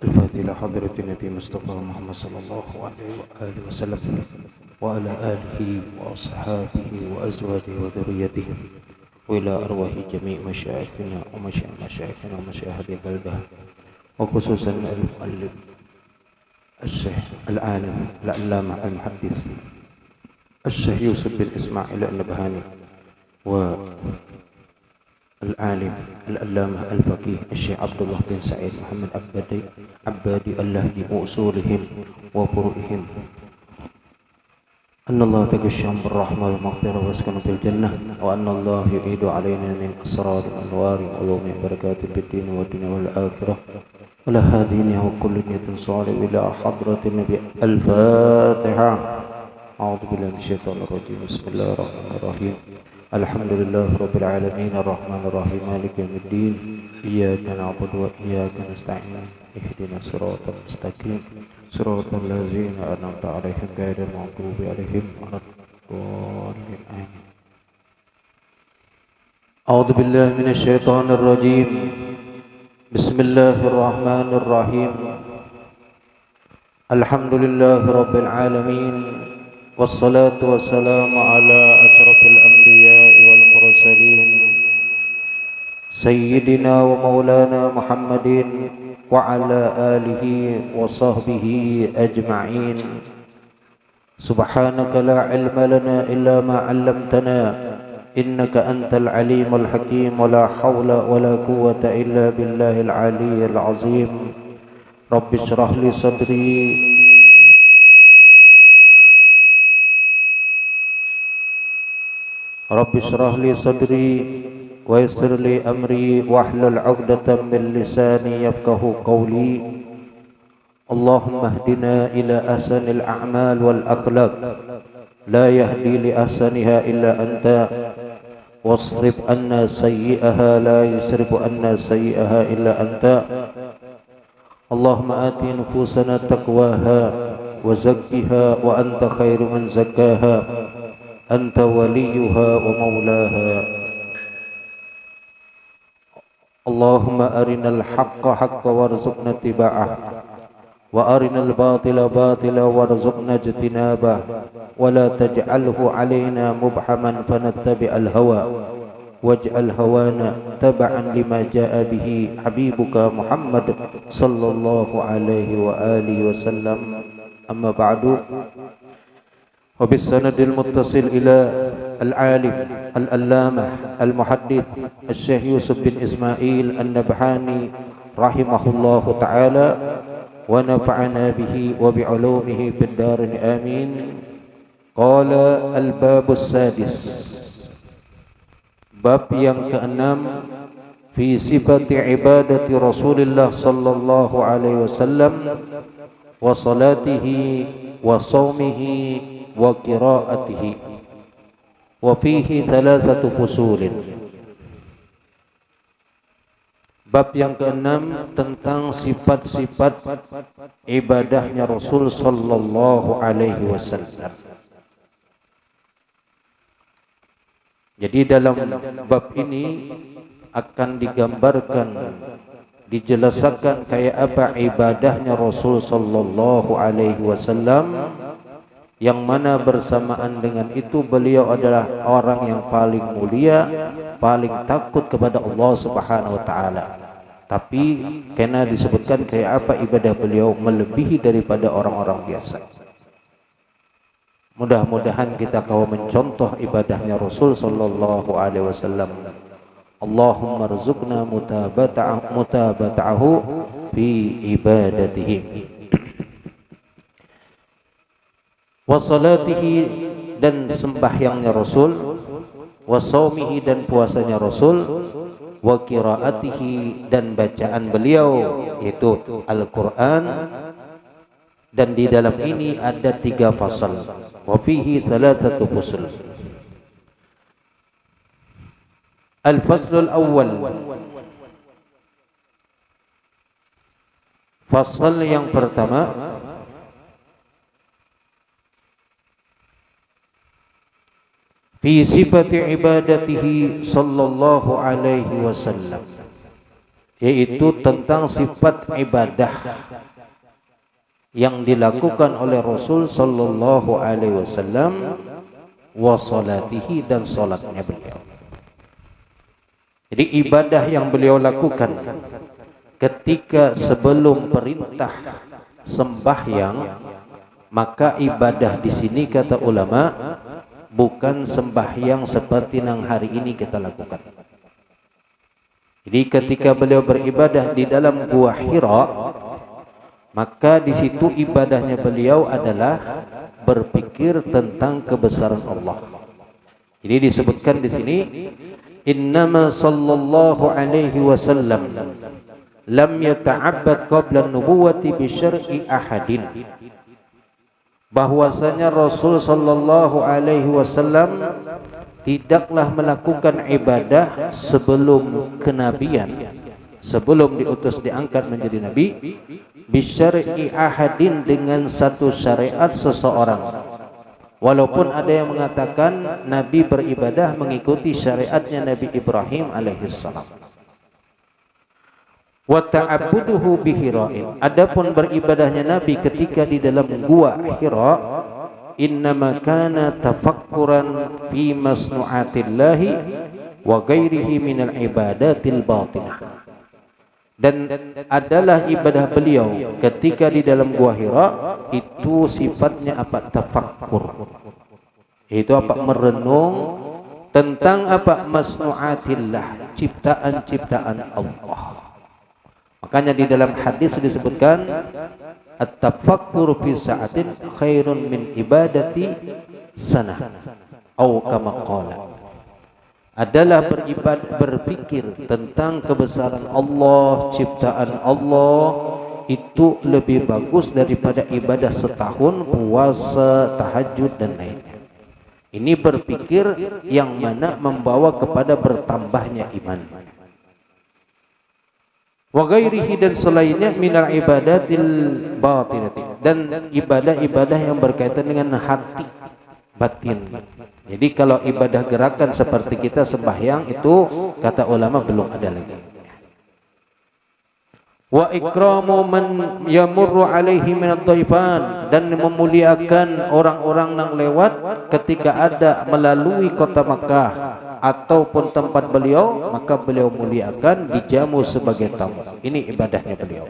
الفاتحة إلى حضرة النبي مصطفى محمد صلى الله عليه وآله وسلم وعلى آله وأصحابه وأزواجه وذريته وإلى أرواح جميع مشايخنا ومشايخنا ومشايخ هذه البلدة وخصوصا المؤلف الشيخ العالم العلامة المحدث الشيخ يوسف بن إسماعيل النبهاني والعالم العلامة الفقيه الشيخ عبد الله بن سعيد محمد عبادي اللهدي وأصولهم وفروعهم أن الله تغشاهم بالرحمة والمغفرة ويسكنهم في الجنة وأن الله يعيد علينا من أسرار أنوار وعلوم بركات في الدين والدنيا والآخرة ولا هادينا وكل نية صالح إلى حضرة النبي. الفاتحة. أعوذ بالله من الشيطان الرجيم. بسم الله الرحمن الرحيم. الحمد لله رب العالمين الرحمن الرحيم مالك يوم الدين إياك نعبد وإياك نستعين اهدنا الصراط المستقيم صراط الذين أنعمت عليهم غير المغضوب عليهم ولا الضالين آمين. أعوذ بالله من الشيطان الرجيم. بسم الله الرحمن الرحيم. الحمد لله رب العالمين والصلاة والسلام على أشرف الأنبياء والمرسلين سيدنا ومولانا محمد وعلى آله وصحبه أجمعين. سبحانك لا علم لنا إلا ما علمتنا إنك أنت العليم الحكيم ولا حول ولا قوة إلا بالله العلي العظيم. رب اشرح لي صدري ويسر لي أمري واحلل عقدة من لساني يفقه قولي. اللهم اهدنا إلى أحسن الأعمال والأخلاق لا يهدي لأحسنها إلا أنت واصرف عنا سيئها لا يصرف عنا سيئها إلا أنت. اللهم آت نفوسنا تقواها وزكها وأنت خير من زكاها أنت وليها ومولاها. اللهم أرنا الحق حقا وارزقنا اتباعه وأرنا الباطل باطلا وارزقنا اجتنابه ولا تجعله علينا مبحما فنتبع الهوى واجعل هوانا تبعا لما جاء به حبيبك محمد صلى الله عليه وآله وسلم. أما بعد وبالسند المتصل إلى العالم العلامة المحدث الشيخ يوسف بن إسماعيل النبهاني رحمه الله تعالى ونفعنا به وبعلومه في الدارين آمين. قال الباب السادس. Bab yang keenam fi sifati ibadati Rasulullah sallallahu alaihi wasallam wa salatihi wa saumihi wa qiraatihi wa fihi thalathatu fusulin. Bab yang keenam tentang sifat-sifat ibadahnya Rasul sallallahu alaihi wasallam. Jadi dalam bab ini akan digambarkan, dijelaskan kayak apa ibadahnya Rasul sallallahu alaihi wasallam, yang mana bersamaan dengan itu beliau adalah orang yang paling mulia, paling takut kepada Allah Subhanahu wa taala. Tapi karena disebutkan kayak apa ibadah beliau melebihi daripada orang-orang biasa. Mudah-mudahan kita kau mencontoh ibadahnya Rasul sallallahu alaihi wasallam. Allahumma rzuqna mutabata'ahu fi ibadatihi wa salatihi, dan sembahyangnya Rasul, wa saumihi, dan puasanya Rasul, wa qiraatihi, dan bacaan beliau yaitu Al-Qur'an. Dan di dalam ini ada 3 fasal. Wa fihi thalathatu fusul. Al-faslul awwal. Fasal yang pertama, fi sifati ibadatihi sallallahu alaihi wasallam. yaitu tentang sifat ibadah yang dilakukan oleh Rasul sallallahu alaihi wasallam wa salatihi, dan salatnya beliau. Jadi ibadah yang beliau lakukan ketika sebelum perintah sembahyang, maka ibadah di sini kata ulama bukan sembahyang seperti yang hari ini kita lakukan. Jadi ketika beliau beribadah di dalam Gua Hira, maka di situ ibadahnya beliau adalah berpikir tentang kebesaran Allah. Jadi disebutkan di sini, innama sallallahu alaihi wasallam lam yata'abbad qabla an-nubuwati bi syar'i ahadin. Bahwasanya Rasul sallallahu alaihi wasallam tidaklah melakukan ibadah sebelum kenabian, sebelum diutus diangkat menjadi nabi, bisyar'i ahadin, dengan satu syariat seseorang. Walaupun ada yang mengatakan Nabi beribadah mengikuti syariatnya Nabi Ibrahim alaihissalam. Wa ta'abbuduhu bi Hira'in. Adapun beribadahnya Nabi ketika di dalam Gua Hira, innama kana tafakkuran fi masnu'atillahi wa ghairihi minal ibadatil batinah. Dan adalah ibadah beliau ketika di dalam Gua Hira itu sifatnya apa? Tafakkur. Itu apa? Merenung tentang apa? Masnu'atillah, ciptaan-ciptaan Allah. Makanya di dalam hadis disebutkan at-tafakkur fi sa'atin khairun min ibadati sana, atau kama qala. Adalah berpikir tentang kebesaran Allah, ciptaan Allah, itu lebih bagus daripada ibadah setahun, puasa, tahajud dan lainnya. Ini berpikir yang mana membawa kepada bertambahnya iman. Wa ghairihi, dan selainnya minal ibadatil batinati, dan ibadah-ibadah yang berkaitan dengan hati, batin. Jadi kalau ibadah gerakan seperti kita sembahyang itu kata ulama belum ada lagi. Wa ikramu man yamurru alaihi minad dhaifan, dan memuliakan orang-orang yang lewat ketika ada melalui kota Makkah ataupun tempat beliau, maka beliau muliakan, dijamu sebagai tamu. Ini ibadahnya beliau.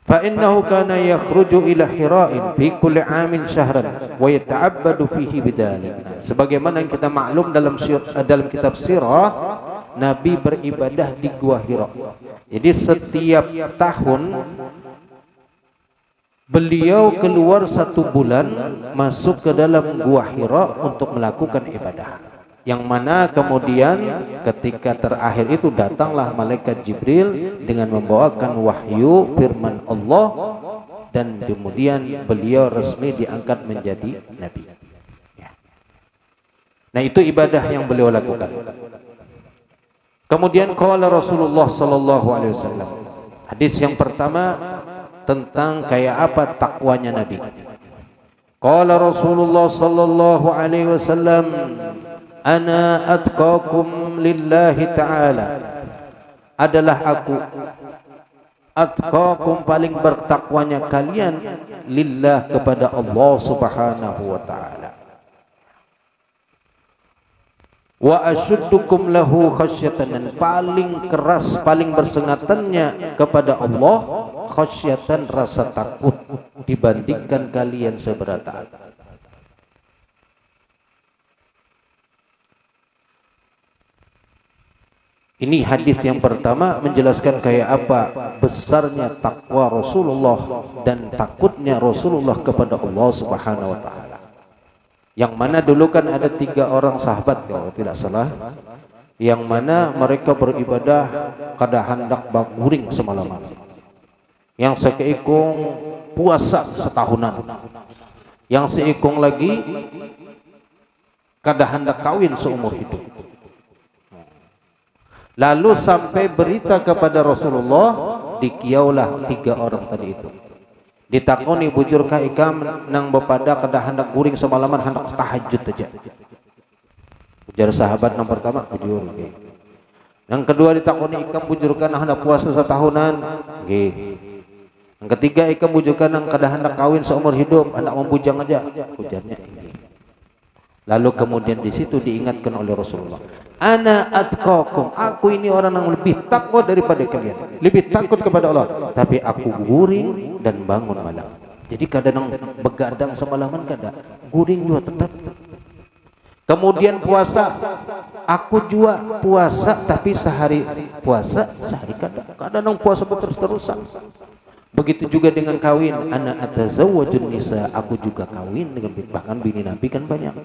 Fa innahu kana yakhruju ila Hira'in fi kulli 'amin syahran wa yata'abbadu fihi bidzalik. Sebagaimana yang kita maklum dalam kitab sirah, Nabi beribadah di Gua Hira. Jadi setiap tahun beliau keluar 1 bulan masuk ke dalam Gua Hira untuk melakukan ibadah. Yang mana kemudian ketika terakhir itu datanglah malaikat Jibril dengan membawakan wahyu firman Allah, dan kemudian beliau resmi diangkat menjadi nabi. Nah, itu ibadah yang beliau lakukan. Kemudian qala Rasulullah sallallahu alaihi wasallam. Hadis yang pertama tentang kayak apa takwanya Nabi. Qala Rasulullah sallallahu alaihi wasallam, ana atqakum lillahi ta'ala. Adalah aku atqakum, paling bertakwanya kalian, lillah, kepada Allah subhanahu wa ta'ala. Wa asyuddukum lahu khasyatan, dan paling keras, paling bersengatannya kepada Allah, khasyatan, rasa takut, dibandingkan kalian seberata. Ini hadis yang pertama menjelaskan kayak apa besarnya takwa Rasulullah dan takutnya Rasulullah kepada Allah Subhanahu wa taala. Yang mana dulu kan ada 3 orang sahabat kalau tidak salah, yang mana mereka beribadah kada hendak baguring semalaman. Yang sekeikung puasa setahunan. Yang seikung lagi kada hendak kawin seumur hidup. Lalu sampai berita kepada Rasulullah, dikiaulah 3 orang tadi itu. Ditakoni, bujurkah ikam nang bepada kada hendak guring semalaman, hendak tahajud aja. Ujar sahabat yang pertama, bujur. Yang kedua ditakoni ikam bujurkan hendak puasa setahunan. Nggih. Yang ketiga ikam bujurkan yang kada hendak kawin seumur hidup, hendak membujang aja. Ujarnya ini. Lalu kemudian di situ diingatkan oleh Rasulullah, ana atqakum, aku ini orang yang lebih takwa daripada kalian, lebih takut kepada Allah, tapi aku guring dan bangun malam. Jadi kadang begadang semalaman, kadang guring juga tetap. Kemudian puasa, aku juga puasa tapi sehari puasa, sehari kadang puasa terus-terusan. Begitu juga dengan kawin, ana atazawwajun nisa, aku juga kawin dengan bahkan bini Nabi kan banyak.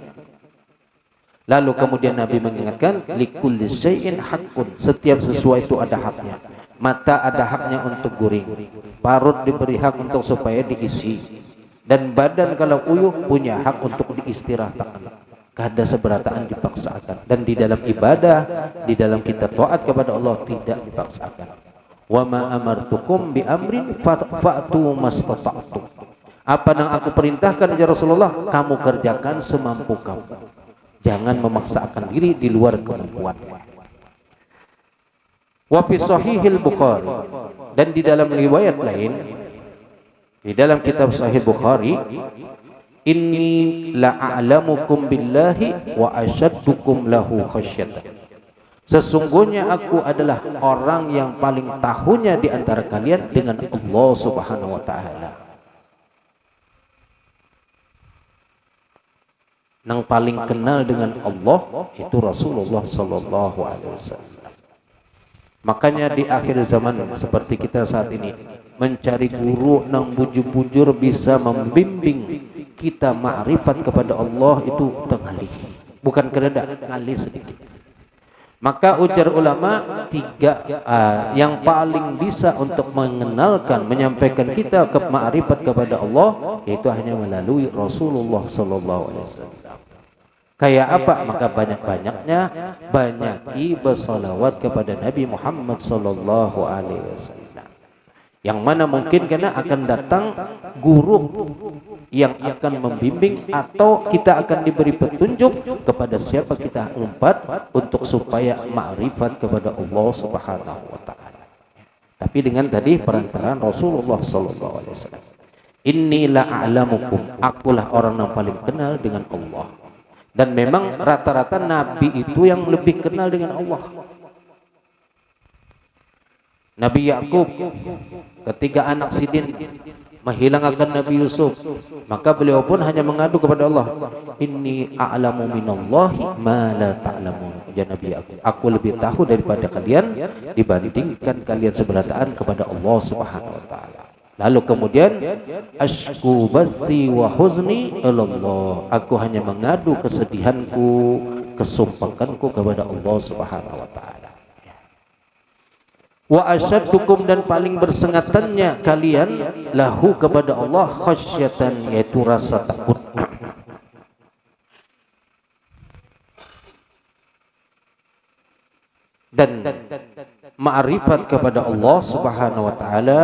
Lalu kemudian Nabi mengingatkan, likulli syai'in haqqun, setiap sesuatu itu ada haknya. Mata ada haknya untuk guring, parut diberi hak untuk supaya diisi, dan badan kalau uyuh punya hak untuk diistirahatkan. Kada seberataan dipaksakan, dan di dalam ibadah, di dalam kita taat kepada Allah tidak dipaksakan. Wa ma amartukum bi amrin fa'tu mastata'tum. Apa yang aku perintahkan ya Rasulullah, kamu kerjakan semampu kamu. Jangan memaksakan diri di luar kemampuan. Wa fi sahihil Bukhari, dan di dalam riwayat lain, di dalam kitab Sahih Bukhari, inni la'alamukum billahi wa asyaddukum lahu khasyatan. Sesungguhnya aku adalah orang yang paling tahunya di antara kalian dengan Allah Subhanahu wa taala. Yang paling kenal dengan Allah itu Rasulullah sallallahu alaihi wasallam. Makanya di akhir zaman seperti kita saat ini, mencari guru nang bujur-bujur bisa membimbing kita ma'rifat kepada Allah itu tengalih, bukan kereda, ngalih sedikit. Maka ujar ulama tiga yang paling bisa untuk mengenalkan, menyampaikan kita ke ma'rifat kepada Allah, yaitu hanya melalui Rasulullah sallallahu alaihi wasallam. Kayak apa? Maka banyak-banyaknya banyaki bersalawat kepada Nabi Muhammad sallallahu alaihi wasallam. Yang mana mungkin karena akan datang guru yang akan membimbing, atau kita akan diberi petunjuk kepada siapa kita umpat untuk supaya ma'rifat kepada Allah Subhanahu wa taala. Tapi dengan tadi perantaraan Rasulullah sallallahu alaihi wasallam. Inni la'alamukum, akulah orang yang paling kenal dengan Allah. Dan memang rata-rata nabi itu yang lebih kenal dengan Allah. Nabi Yakub ketika anak sidin menghilangkan Nabi Yusuf, maka beliau pun hanya mengadu kepada Allah, inni a'lamu minallahi ma la ta'lamun. Ya Nabi aku lebih tahu daripada kalian dibandingkan kalian seberataan kepada Allah Subhanahu wa taala. Lalu kemudian ashku bathi wa huzni ilallah, aku hanya mengadu kesedihanku, kesumpakanku kepada Allah Subhanahu wa taala. Wa asyaddukum, dan paling bersengatannya kalian lahu kepada Allah khasyatan, yaitu rasa takut. Dan ma'rifat kepada Allah Subhanahu wa taala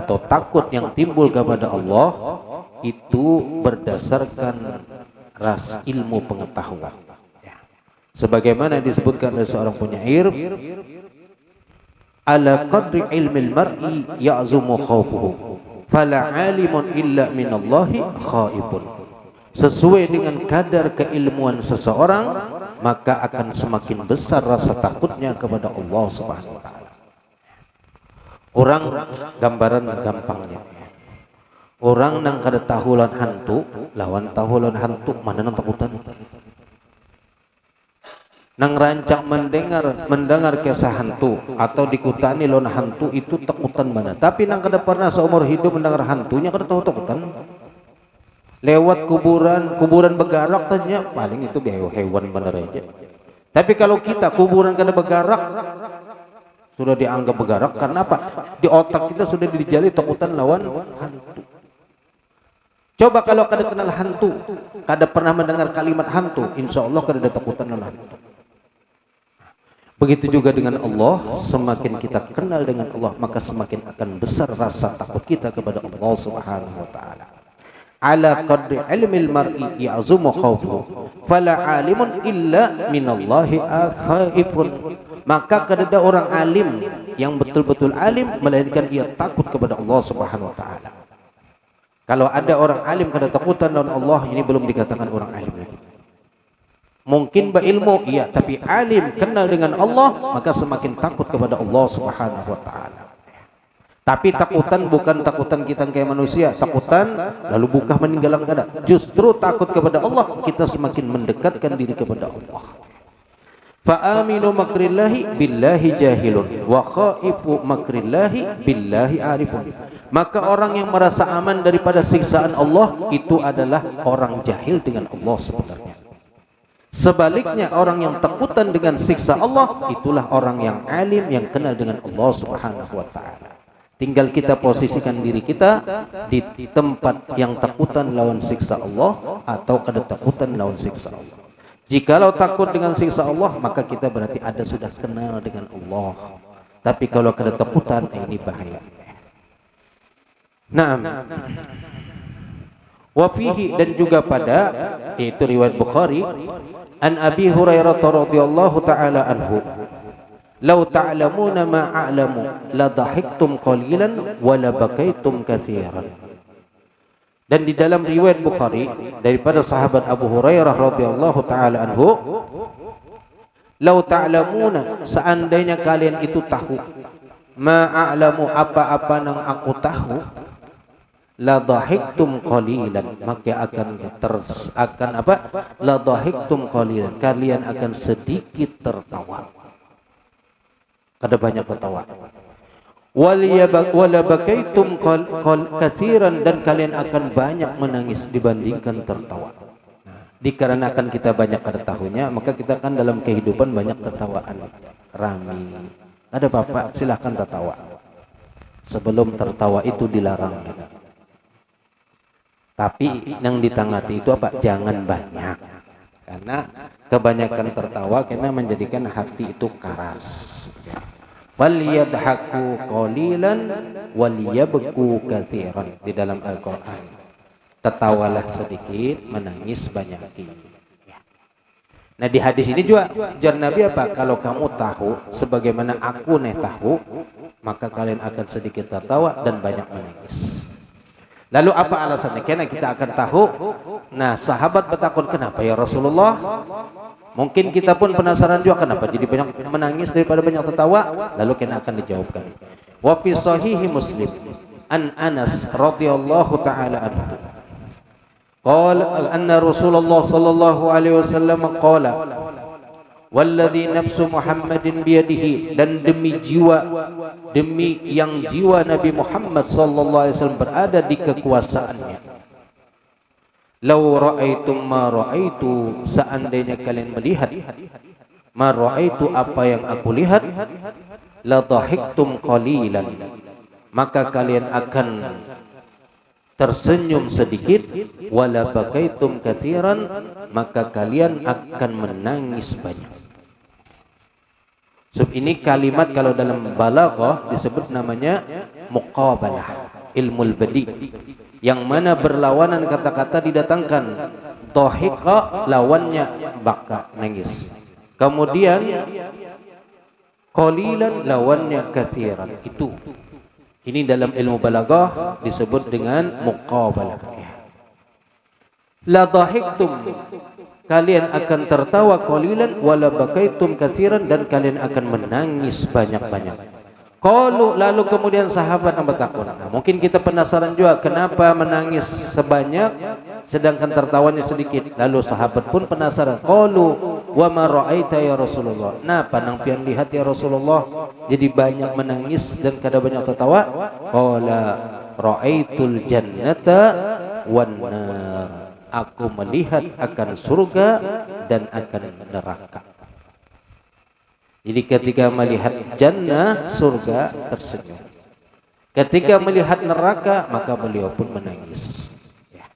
atau takut yang timbul kepada Allah itu berdasarkan ras ilmu pengetahuan. Sebagaimana disebutkan oleh seorang penyair, ala qadri ilmil mar'i ya'zumu khawfuhu fala alimun illa minallahi khaifun. Sesuai dengan kadar keilmuan seseorang, maka akan semakin besar rasa takutnya kepada Allah Subhanahu wa taala. Orang gambaran gampangnya, orang nang kada tahulan hantu lawan tahulan hantu, mana nang takutan? Nang rancang mendengar kisah hantu atau dikutani lawan hantu itu takutan mana? Tapi nang kada pernah seumur hidup mendengar hantunya kada tahu takutan. Lewat kuburan bergerak tanya, paling itu hewan bener aja. Tapi kalau kita kuburan kada bergerak sudah dianggap bergerak, karena apa? Di otak kita sudah dijali takutan lawan hantu. Coba kalau kada kenal hantu, kada pernah mendengar kalimat hantu, insya Allah kada ada takutan lawan hantu. Begitu juga dengan Allah, semakin kita kenal dengan Allah, maka semakin akan besar rasa takut kita kepada Allah Subhanahu wa taala. Ala qadri ilmil mar'i ya'zumu khawfuhu fala alimun illa minallahi khaifun. Maka kadada orang alim yang betul-betul alim melainkan ia takut kepada Allah Subhanahu wa taala. Kalau ada orang alim kada takutan lawan Allah, ini belum dikatakan orang alim lagi. Mungkin berilmu iya, tapi alim kenal dengan Allah maka semakin takut kepada Allah Subhanahu wa taala. Tapi takutan bukan takutan kita kayak manusia, takutan lalu buka meninggalan kada. Justru takut kepada Allah kita semakin mendekatkan diri kepada Allah. Fa aminu makrillahi billahi jahilun wa khaifu makrillahi billahi arifun. Maka orang yang merasa aman daripada siksaan Allah itu adalah orang jahil dengan Allah sebenarnya. Sebaliknya orang yang takutan dengan siksa Allah itulah orang yang alim yang kenal dengan Allah Subhanahu wa taala. Tinggal kita posisikan diri kita di tempat yang takutan lawan siksa Allah atau kada takutan lawan siksa Allah. Jikalau takut dengan siksa Allah maka kita berarti ada sudah kenal dengan Allah. Tapi kalau kada takutan ini bahaya. Naam. Wa fihi dan juga pada itu riwayat Bukhari an Abi Hurairah radhiyallahu taala anhu law ta'lamuna ma a'lamu la dhahiktum qalilan wa la bakaitum katsiran. Dan di dalam riwayat Bukhari daripada sahabat Abu Hurairah radhiyallahu taala anhu, "Lau ta'lamuna seandainya kalian itu tahu ma a'lamu apa-apa yang aku tahu, la dhahiktum qalilan maka akan apa? La dhahiktum qalilan kalian akan sedikit tertawa. Kada banyak tertawa. Wala bakaitum katsiran dan kalian akan banyak menangis dibandingkan tertawa. Dikarenakan kita banyak kada tahunya maka kita kan dalam kehidupan banyak tertawaan rami. Ada bapak silahkan tertawa. Sebelum tertawa itu dilarang. Tapi yang ditangati itu apa? Jangan banyak. Karena kebanyakan tertawa karena menjadikan hati itu karas. Falyadhaku qalilan waliyabku katsiran di dalam Al-Qur'an. Tertawalah sedikit, menangis banyak. Nah di hadis ini juga jar Nabi apa? Kalau kamu tahu sebagaimana aku tahu, maka kalian akan sedikit tertawa dan banyak menangis. Lalu apa alasannya? Karena kita akan tahu. Nah sahabat bertakun, kenapa ya Rasulullah? Mungkin kita pun penasaran juga kenapa jadi banyak menangis daripada banyak tertawa. Lalu kena akan dijawabkan. Wa fi sahihi Muslim an Anas radhiyallahu taala anhu qala anna Rasulullah sallallahu alaihi wasallam qala walladzi nafsu Muhammadin biyadihi, dan demi yang jiwa Nabi Muhammad sallallahu alaihi wasallam berada di kekuasaannya. Lau ra'aitum ma ra'aitu, seandainya kalian melihat ma ra'aitu apa yang aku lihat, la dhahiktum qalilan, maka kalian akan tersenyum sedikit, wala bakaitum katsiran, maka kalian akan menangis banyak. Ini kalimat kalau dalam balaghah disebut namanya muqabalah, ilmul badi, yang mana berlawanan kata-kata didatangkan. Dhahika lawannya baka, nangis. Kemudian qalilan lawannya katsiran. Itu ini dalam ilmu balaghah disebut dengan muqabalah. La dhahiktum, kalian akan tertawa qalilan, wala bakaitum katsiran, dan kalian akan menangis banyak-banyak. Lalu kemudian sahabat yang bertakun. Mungkin kita penasaran juga kenapa menangis sebanyak sedangkan tertawanya sedikit. Lalu sahabat pun penasaran. Qalu wa ma ra'aita ya Rasulullah. Napa nang pian lihat ya Rasulullah jadi banyak menangis dan kada banyak tertawa? Qala ra'aitul jannata wan nar. Aku melihat akan surga dan akan neraka. Jadi ketika melihat jannah, surga, tersenyum. Ketika melihat neraka, maka beliau pun menangis. Ya.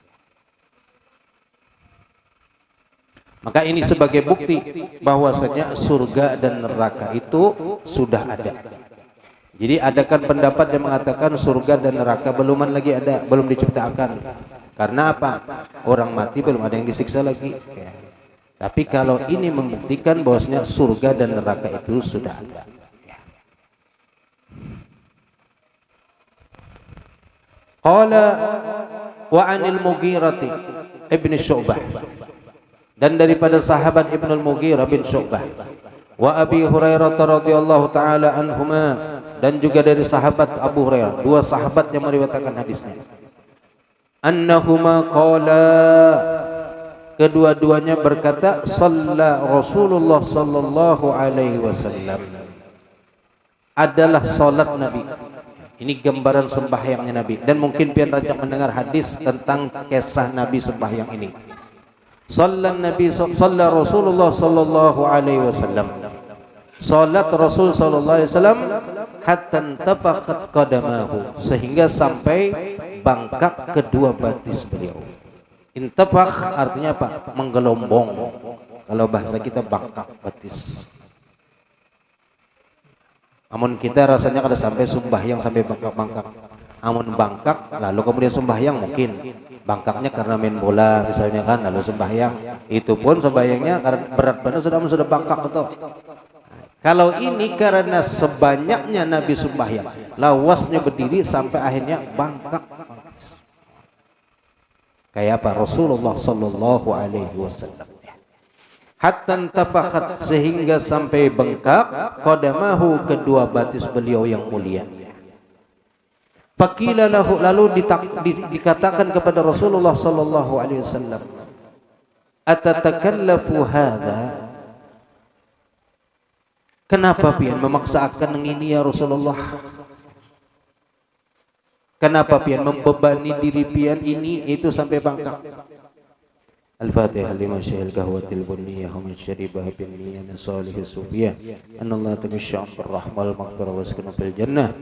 Maka ini sebagai bukti bahwasanya surga dan neraka itu sudah ada. Jadi adakan pendapat yang mengatakan surga dan neraka belum lagi ada, belum diciptakan. Karena apa? Orang mati belum ada yang disiksa lagi. Ya. Tapi kalau ini membuktikan bahwasanya surga dan neraka itu sudah ada. Qala wa 'anil Mughirah ibn Syu'bah, dan daripada sahabat Ibnu Mughirah bin Syu'bah, wa Abi Hurairah radhiyallahu taala anhuma, dan juga dari sahabat Abu Hurairah, dua sahabat yang meriwayatkan hadisnya. Annahuma qala, kedua-duanya berkata, shalla Rasulullah sallallahu alaihi wasallam, adalah salat Nabi. Ini gambaran sembahyangnya Nabi, dan mungkin pian rajak mendengar hadis tentang kisah Nabi sembahyang ini. Shalla Rasulullah sallallahu alaihi wasallam, salat Rasul sallallahu alaihi wasallam, hatta intafakhat qadamahu, sehingga sampai bangkak kedua batis beliau. Intafakh artinya apa? Menggelombong. Kalau bahasa kita bangkak batis. Amun kita rasanya kada sampai sembahyang sampai bangkak-bangkak. Amun bangkak lalu kemudian sembahyang, mungkin bangkaknya karena main bola misalnya kan, lalu sembahyang. Itu pun sembahyangnya karena berat badan sudah bangkak atau. Kalau ini karena sebanyaknya Nabi sembahyang, lawasnya berdiri sampai akhirnya bangkak. Kayak apa? Rasulullah sallallahu alaihi wasallam. Hatta intafakhat, sehingga sampai bengkak, qadamahu, kedua batis beliau yang mulia. Faqila lahu, lalu dikatakan kepada Rasulullah sallallahu alaihi wasallam, atatakallafu hadza, kenapa pian memaksa akan ini ya Rasulullah? Kenapa pian membebani diri pian ini itu sampai bangkak? Al-Fatihah lima syahil kahwatil bunniyah wa min syarri bahabin niyah min salihis sufiyah. Anallah tamisya'am birrahmal maghfirah wa askana fil jannah.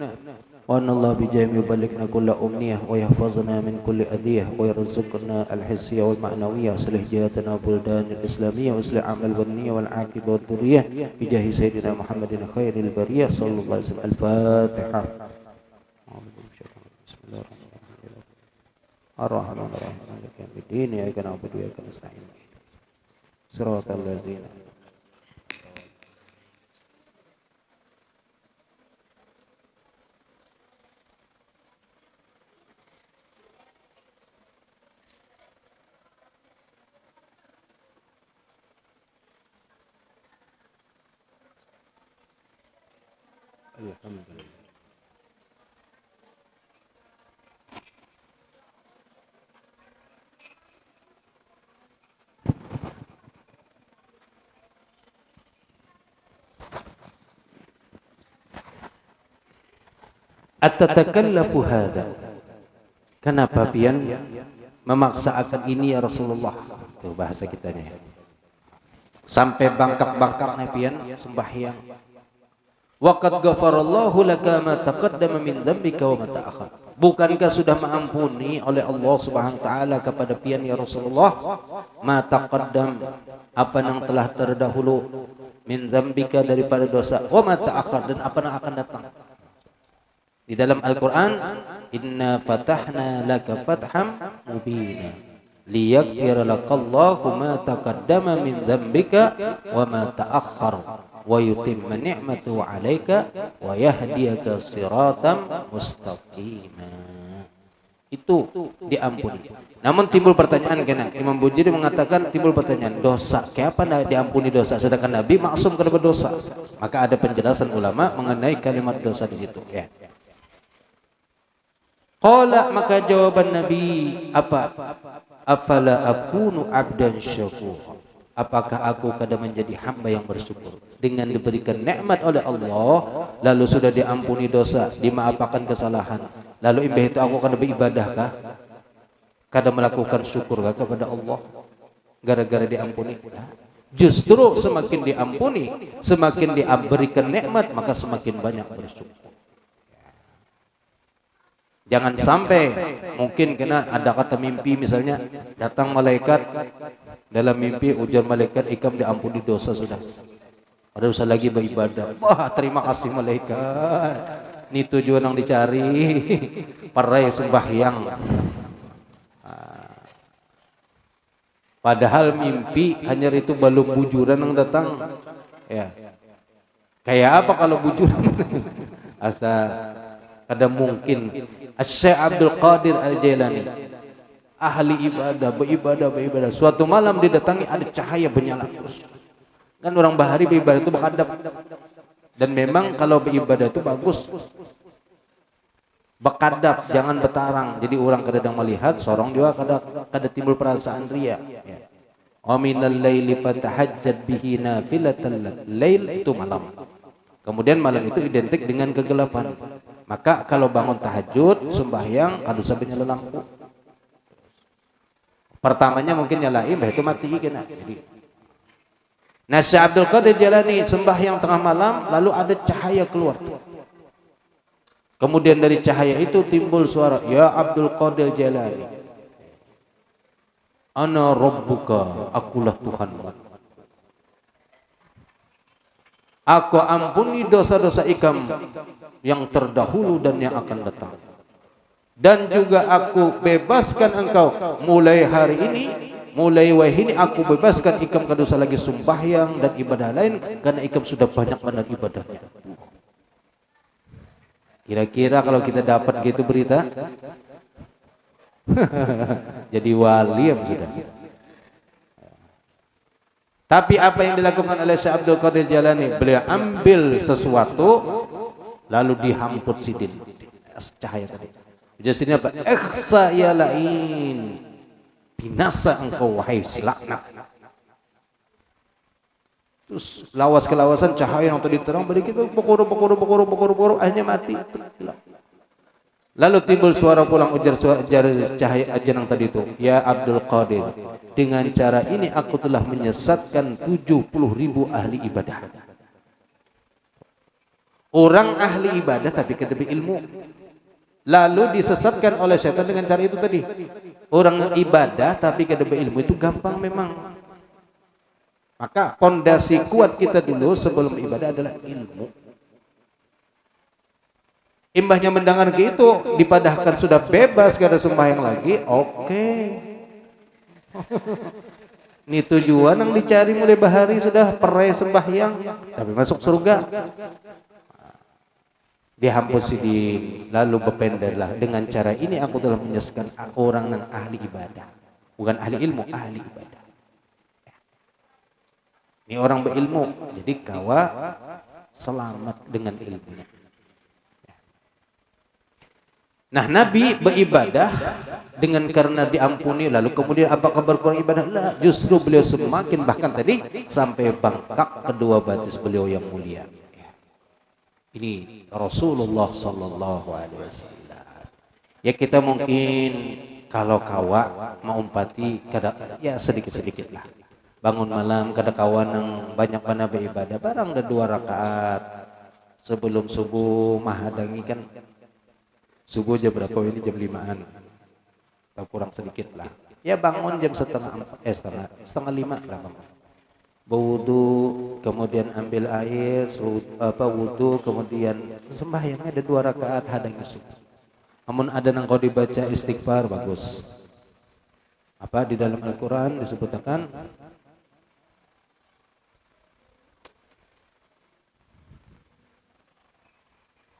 Wa anallah bijami yubalikna kulla umniyah wa yahfazna min kulli adiyah wa yarzuqna al-hissiyah wal ma'nawiyah. Salih jihadana buldan al-islamiyah wa salih amal bunniyah wal aqibah wal duriyah bijahi sayyidina Muhammadin khairil bariyah sallallahu alaihi wasallam. Al-Fatihah. Ar-Rahman ar-Rahim bidin ya kana abudu ya kana nasta'in siratal ladzina alhamdulillah. Atatakallafu hadza, kenapa pian memaksa akan ini ya Rasulullah? Itu bahasa kitanya. Sampai bangkak-bangkaknya pian sembahyang. Wa qad ghafarallahu laka ma taqaddama min dzambika wa ma ta'akhkhar. Bukankah sudah mengampuni oleh Allah Subhanahu wa taala kepada pian ya Rasulullah ma taqaddam, apa yang telah terdahulu, min dzambika, daripada dosa, wa ma ta'akhkhar, dan apa yang akan datang. Di dalam Al-Quran, inna fatahna laka fatham mubina liyaghfira lakallahu ma taqaddama min dzambika wa ma ta'akhkhar wa yutimma ni'matahu 'alaika wa yahdiyaka siratan mustaqima. Itu diampuni. Namun timbul pertanyaan, kena Imam Bujiri mengatakan timbul pertanyaan, dosa kenapa tidak diampuni dosa sedangkan Nabi maksum dari berdosa? Maka ada penjelasan ulama mengenai kalimat dosa di situ ya. Qala, maka jawaban Nabi apa? Afala akunu abdan syakur, apakah aku kada menjadi hamba yang bersyukur dengan diberikan nikmat oleh Allah, lalu sudah diampuni dosa, dimaafkan kesalahan, lalu imbah itu aku kada beribadahkah, kada melakukan syukurkah kepada Allah gara-gara diampuni? Justru semakin diampuni, semakin diberikan nikmat, maka semakin banyak bersyukur. Jangan sampai mungkin kena ada kata mimpi, misalnya datang malaikat dalam mimpi, ujar malaikat ikam diampuni dosa sudah, ada usah lagi beribadah. Wah, terima kasih malaikat, ini tujuan yang dicari, parai sembahyang, Padahal mimpi hanya itu belum bujuran yang datang. Ya. Kayak apa kalau bujuran? Asa kada mungkin. Syekh Abdul Qadir Al-Jailani, ahli ibadah, beribadah. Suatu malam didatangi ada cahaya menyala terus. Kan orang bahari beribadah itu berkadap. Dan memang kalau beribadah itu bagus berkadap, jangan betarang. Jadi orang kadang melihat, sorong juga kada timbul perasaan ria. Wa minal laili fatahajjad bihi nafilatan lail, itu malam. Kemudian malam itu identik dengan kegelapan. Maka kalau bangun tahajud, sembahyang, kada usah nyala lampu. Pertamanya mungkin nyalain, itu mati kena. Nah, Syekh Abdul Qadir Jailani sembahyang tengah malam, lalu ada cahaya keluar. Kemudian dari cahaya itu timbul suara, ya Abdul Qadir Jailani, ana rabbuka, akulah Tuhanmu. Aku ampuni dosa-dosa ikam yang terdahulu dan yang akan datang. Dan juga aku bebaskan engkau mulai hari ini, mulai wahini aku bebaskan ikam ke dosa lagi sembahyang dan ibadah lain, karena ikam sudah banyak benar ibadahnya. Kira-kira kalau kita dapat gitu berita, jadi wali yang sudah. Tapi apa yang dilakukan oleh Syekh Abdul Qadir Jailani, beliau ambil sesuatu lalu dihamput sidin cahaya tadi. Jadi sini apa? Ikhsa ya lain, binasa engkau wahai silaknat. Terus lawas kelawasan cahaya yang tadi terang balik itu bokoro akhirnya mati. Lalu timbul suara pulang ujar cahaya ajan yang tadi itu, ya Abdul Qadir, dengan cara ini aku telah menyesatkan 70.000 ahli ibadah. Orang ahli ibadah tapi kedebe ilmu, lalu disesatkan oleh setan dengan cara itu tadi. Orang ibadah tapi kedebe ilmu itu gampang memang. Maka pondasi kuat kita dulu sebelum ibadah adalah ilmu. Imbahnya mendengar gitu, dipadahkan sudah bebas, gak ada sembahyang lagi, oke. Ini tujuan yang dicari mulai bahari sudah perai sembahyang, tapi masuk surga. Dihampus sidin, lalu berpendarlah. Dengan cara ini aku telah menyesatkan orang yang ahli ibadah, bukan ahli ilmu, ahli ibadah. Ini orang berilmu, jadi kawa selamat dengan ilmunya. Nah, Nabi beribadah dengan karena diampuni, lalu kemudian apakah berkurang ibadah? Lah, justru beliau semakin, bahkan tadi sampai bengkak kedua batis beliau yang mulia. Ini Rasulullah Sallallahu Alaihi Wasallam. Ya kita mungkin kalau kawa mau umpati ya sedikit-sedikit lah. Bangun malam kada kawan yang banyak mana beribadah, barang ada 2 rakaat sebelum subuh mahadangi kan. Subuh jam berapa ini? Jam 5-an. Atau kurang sedikit lah. Ya bangun jam setengah 5 lah bangun. Berwudu, kemudian ambil air, wudu, kemudian sembahyang ada 2 rakaat hadangi subuh. Namun ada yang kau dibaca istighfar bagus. Apa di dalam Al-Quran disebutkan?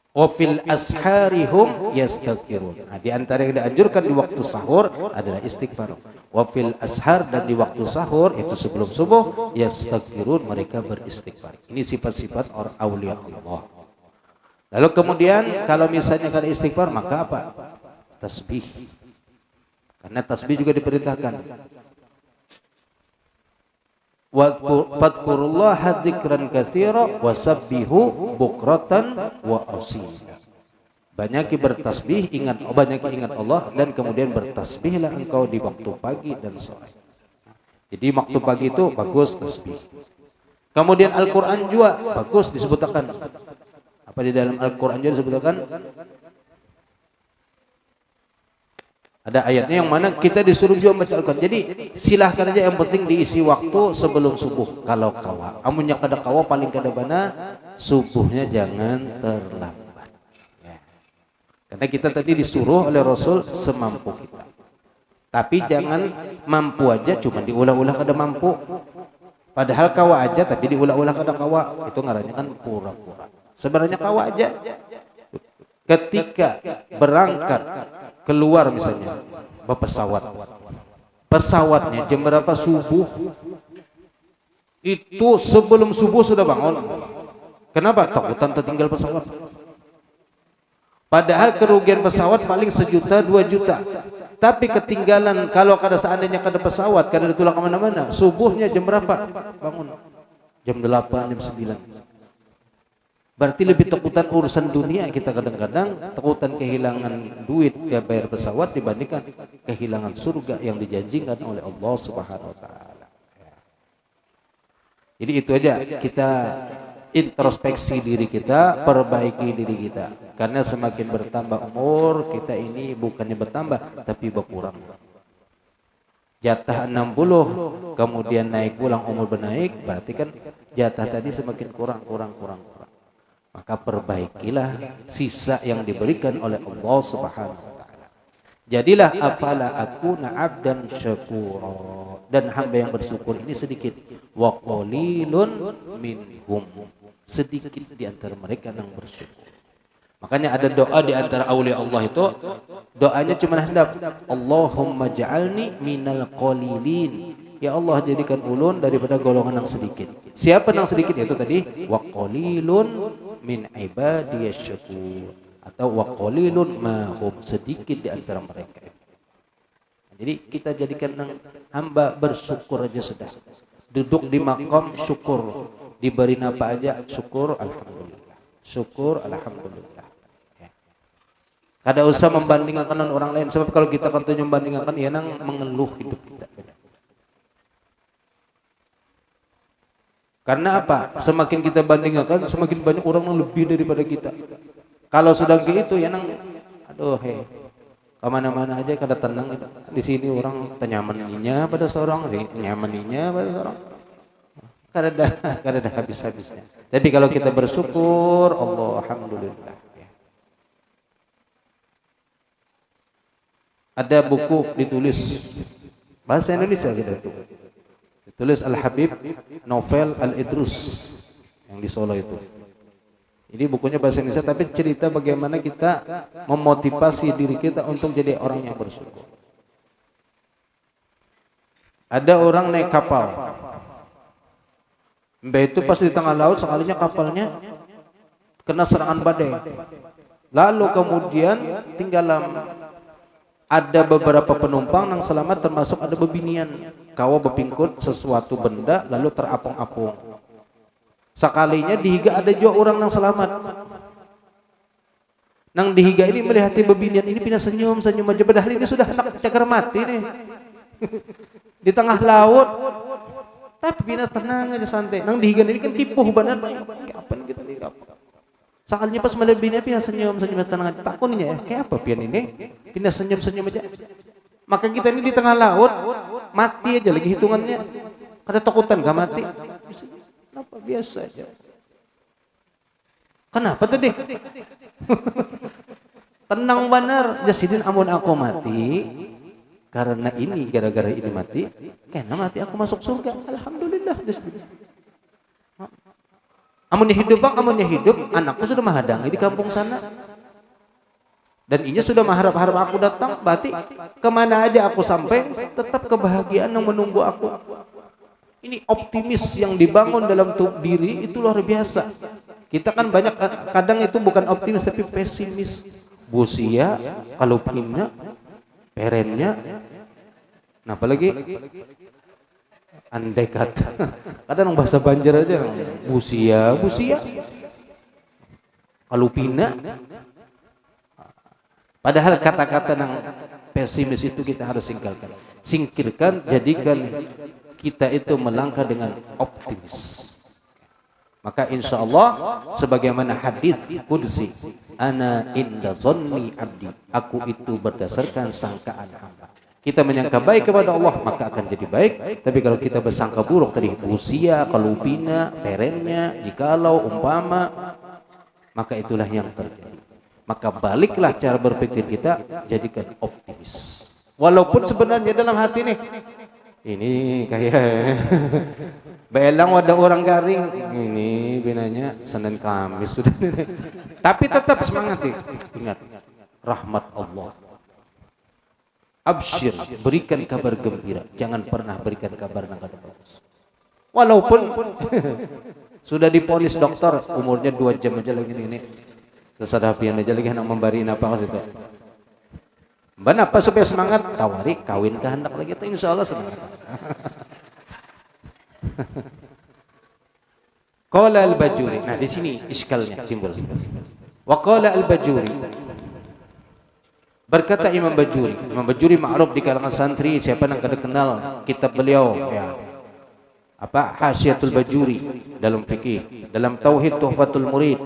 Wafil asharihum yastaghfirun. Nah, di antara yang dianjurkan di waktu sahur adalah istighfar. Wafil ashar, dan di waktu sahur itu sebelum subuh yastaghfirun, mereka beristighfar. Ini sifat-sifat orang aulia Allah. Lalu kemudian kalau misalnya kada istighfar maka apa? Tasbih. Karena tasbih juga diperintahkan. Fadkurullaha dzikran katsira wasabbihu bukratan wa asila. Banyak bertasbih, banyak ingat Allah, dan kemudian bertasbihlah engkau di waktu pagi dan sore. Jadi waktu pagi itu bagus tasbih. Kemudian Al-Qur'an juga bagus disebutkan. Apa di dalam Al-Qur'an juga disebutkan? Ada ayatnya yang mana kita disuruh juga baca Al-Quran. Jadi silahkan aja, yang penting diisi waktu sebelum subuh. Kalau kawa, amunnya kada kawa paling kada bana subuhnya jangan terlambat. Ya. Karena kita tadi disuruh oleh Rasul semampu kita. Tapi jangan mampu aja cuma diulah-ulah kada mampu. Padahal kawa aja tapi diulah-ulah kada kawa. Itu ngarannya kan pura-pura. Sebenarnya kawa aja. Ketika berangkat keluar misalnya pesawat. Pesawatnya jam berapa subuh? Itu sebelum subuh sudah bangun. Kenapa? Takutan tertinggal pesawat. Padahal kerugian pesawat paling 1 juta 2 juta. Tapi ketinggalan kalau kada seandainya kada pesawat, kada ditulang kemana-mana. Subuhnya jam berapa? Bangun. Jam 8, jam 9. Berarti lebih takutan urusan dunia kita kadang-kadang. Takutan kehilangan duit ya bayar pesawat dibandingkan kehilangan surga yang dijanjikan oleh Allah Subhanahu wa taala. Jadi itu aja, kita introspeksi diri kita, perbaiki diri kita. Karena semakin bertambah umur, kita ini bukannya bertambah, tapi berkurang. Jatah 60, kemudian naik pulang umur bernaik, berarti kan jatah tadi semakin kurang. Maka perbaikilah sisa yang diberikan oleh Allah Subhanahu wa taala. Jadilah afala akuna abdan syakura. Dan hamba yang bersyukur ini sedikit. Wa qalilun minhum. Sedikit di antara mereka yang bersyukur. Makanya ada doa di antara aulia Allah itu, doanya cuma hendak Allahumma ja'alni minal qalilin. Ya Allah, jadikan ulun daripada golongan yang sedikit. Siapa yang sedikit? Itu tadi wa qalilun min ibadiyasy syakur, atau wa qalilun ma hum, sedikit di antara mereka. Jadi kita jadikan hamba bersyukur aja sudah. Duduk di makam syukur, diberi apa aja syukur alhamdulillah. Syukur alhamdulillah. Kada usah membandingkan dengan orang lain, sebab kalau kita katanya membandingkan ya nang mengeluh hidup kita. Karena apa? Semakin kita bandingkan, semakin banyak orang yang lebih daripada kita. Kalau sudah gitu ya nang aduh kemana-mana aja kada tenang. Di sini orang tenyamaninya pada seorang, nyamaninya pada seorang. Kada ada habis-habisnya. Tapi kalau kita bersyukur, Allah alhamdulillah. Ada buku ditulis bahasa Indonesia kita itu. Ditulis Al-Habib Novel Al-Idrus yang di Solo itu. Jadi bukunya bahasa Indonesia tapi cerita bagaimana kita memotivasi diri kita untuk jadi orang yang bersyukur. Ada orang naik kapal. Mbak itu pas di tengah laut sekalinya kapalnya kena serangan badai. Lalu kemudian ada beberapa penumpang yang selamat, termasuk ada bebinian. Kawa bepingkut sesuatu benda lalu terapung-apung. Sekalinya dihiga ada juga orang yang selamat. Nang dihiga ini melihat bebinian ini pindah senyum aja. Padahal ini sudah cagar mati nih. Di tengah laut. Tapi pindah tenang aja santai. Nang dihiga ini kan tipuh benar. Apa gitu nih? Sekalinya pas melihat bebinian pindah senyum tenang aja. Takutnya ya, kayak apa pian ini? Pindah senyum aja. Maka kita ini di tengah laut mati aja lagi hitungannya. Kada takutan gak mati. Kenapa biasa aja. Kenapa tadi? Tenang benar. Jasidin amun aku mati karena ini gara-gara ini mati, karena mati aku masuk surga. Alhamdulillah. Amunnya hidup, anakku sudah menghadangi di kampung sana. Dan inya sudah mengharap-harap aku datang, berarti kemana aja aku sampai, tetap kebahagiaan yang menunggu aku. Ini optimis yang dibangun dalam diri itu luar biasa. Kita kan banyak kadang itu bukan optimis tapi pesimis. Busia, kalupinnya, perennya, nah apalagi andai kata, kadang bahasa Banjar aja, busia, kalupina. Padahal kata-kata yang pesimis itu kita harus singkirkan, jadikan kita itu melangkah dengan optimis. Maka insya Allah sebagaimana hadis qudsi, ana inda zonni abdi, aku itu berdasarkan sangkaan hamba. Kita menyangka baik kepada Allah maka akan jadi baik. Tapi kalau kita bersangka buruk tadi usia, kalupina, perennya, jikalau, umpama, maka itulah yang terjadi. Maka baliklah cara berpikir kita, jadikan optimis. Walaupun sebenarnya dalam hati nih, ini kayak belang ada orang garing, ini binanya Senin Kamis sudah. Tapi tetap semangat nih. Ingat, rahmat Allah. Absyir, berikan kabar gembira, jangan pernah berikan kabar yang kada bagus. Walaupun sudah diponis dokter, umurnya 2 jam aja lagi ini. Terus ada pian aja lagi yang memberi apa mas itu. Mbak apa supaya semangat? Tawari kawin kehendak lagi itu insya Allah semangat. Qala al-Bajuri. Nah di sini iskalnya timbul. Wa qala al-Bajuri. Berkata Imam Bajuri. Imam Bajuri ma'ruf di kalangan santri, siapa yang kada kenal kitab beliau ya. Apa Hasyiatul Bajuri dalam fikih, dalam tauhid Tuhfatul Murid.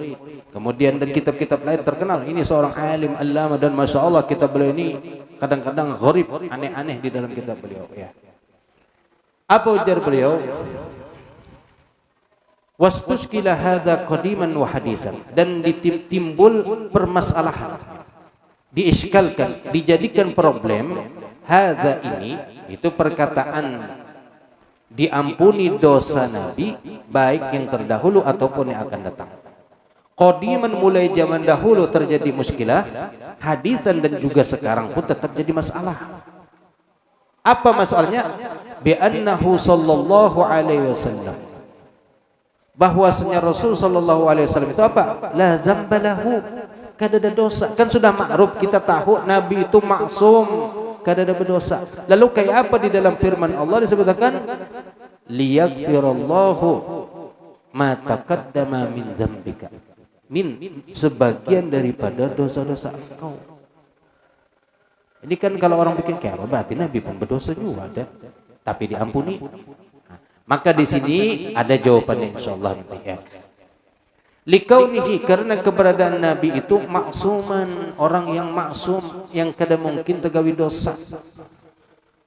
Kemudian dan kitab-kitab lain terkenal. Ini seorang alim allama dan masya Allah kitab beliau ini kadang-kadang gharib, aneh-aneh di dalam kitab beliau. Ya. Apa ujar beliau? Wastuskila hadza qadiman wa hadisan, dan ditimbul permasalahan, diiskalkan, dijadikan problem. Hadza ini itu perkataan diampuni dosa Nabi baik yang terdahulu ataupun yang akan datang. Qadiman mulai zaman dahulu terjadi muskilah, hadisan dan juga sekarang pun tetap jadi masalah. Apa masalahnya? Bi annahu sallallahu alaihi wasallam, bahwasanya Rasul sallallahu alaihi wasallam itu apa? La zambalahu, kada ada dosa. Kan sudah ma'ruf, kita tahu Nabi itu maksum, kada ada berdosa. Lalu kayak apa di dalam firman Allah disebutkan liyaghfirallahu ma taqaddama min dzambika, min sebagian daripada dosa-dosa engkau. Ini kan kalau orang bikin kayak apa berarti Nabi pun berdosa juga ada, tapi diampuni. Nah, maka di sini ada jawabannya insyaallah nanti ya. Likaunihi, karena keberadaan Nabi itu maksuman, orang yang maksum yang kada mungkin tegawi dosa.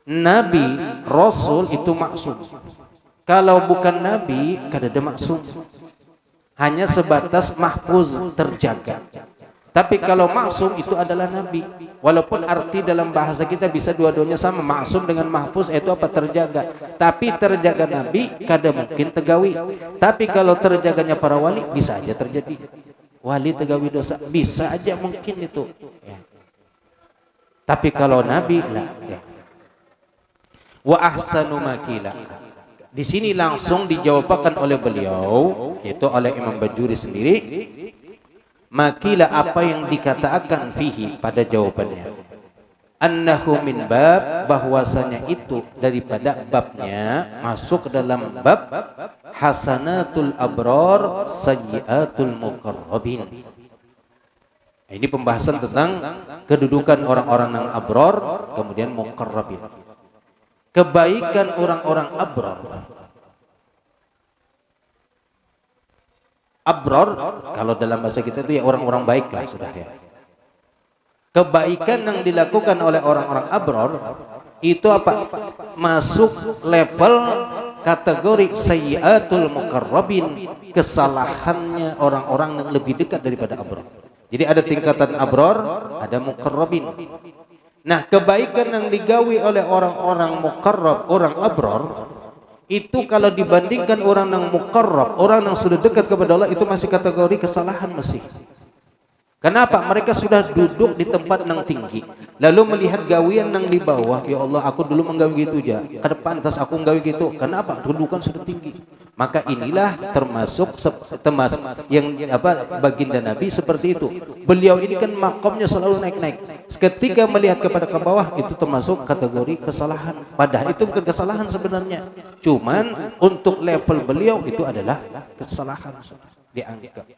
Nabi Rasul itu maksum. Kalau bukan Nabi kada ada maksum. Hanya sebatas mahfuz, terjaga. Tapi kalau maksum itu adalah Nabi. Walaupun arti dalam bahasa kita bisa dua-duanya sama, maksum dengan mahfuz itu apa? Terjaga. Tapi terjaga Nabi kada mungkin tegawi. Tapi kalau terjaganya para wali bisa aja terjadi. Wali tegawi dosa bisa aja mungkin itu. Ya. Tapi kalau Nabi lah. Ya. Wa ahsanu makila. Di sini langsung dijawabkan oleh beliau, yaitu oleh Imam Bajuri sendiri. Makila, apa yang dikatakan fihi pada jawabannya. Annahu min bab, bahwasanya itu daripada babnya masuk dalam bab hasanatul abrar sayyiatul muqarrabin. Ini pembahasan tentang kedudukan orang-orang yang abrar kemudian muqarrabin. Kebaikan orang-orang abrar. Abrar kalau dalam bahasa kita itu ya orang-orang baik lah sudah ya. Kebaikan yang dilakukan oleh orang-orang abrar itu apa? Masuk level kategori sayyiatul muqarrabin, kesalahannya orang-orang yang lebih dekat daripada abrar. Jadi ada tingkatan abrar, ada muqarrabin. Nah, kebaikan yang digawi oleh orang-orang muqarrab, orang abrar, itu kalau dibandingkan orang yang muqarrab, orang yang sudah dekat kepada Allah, itu masih kategori kesalahan masih. Kenapa? Mereka sudah duduk di tempat yang tinggi, lalu melihat gawian yang di bawah. Ya Allah, aku dulu menggawi gitu aja, ke depan tas aku menggawi gitu. Kenapa? Kedudukan sudah tinggi. Maka inilah termasuk yang apa baginda Nabi seperti itu. Beliau ini kan makomnya selalu naik-naik. Ketika melihat kepada ke bawah itu termasuk kategori kesalahan. Padahal itu bukan kesalahan sebenarnya. Cuman untuk level beliau itu adalah kesalahan dianggap.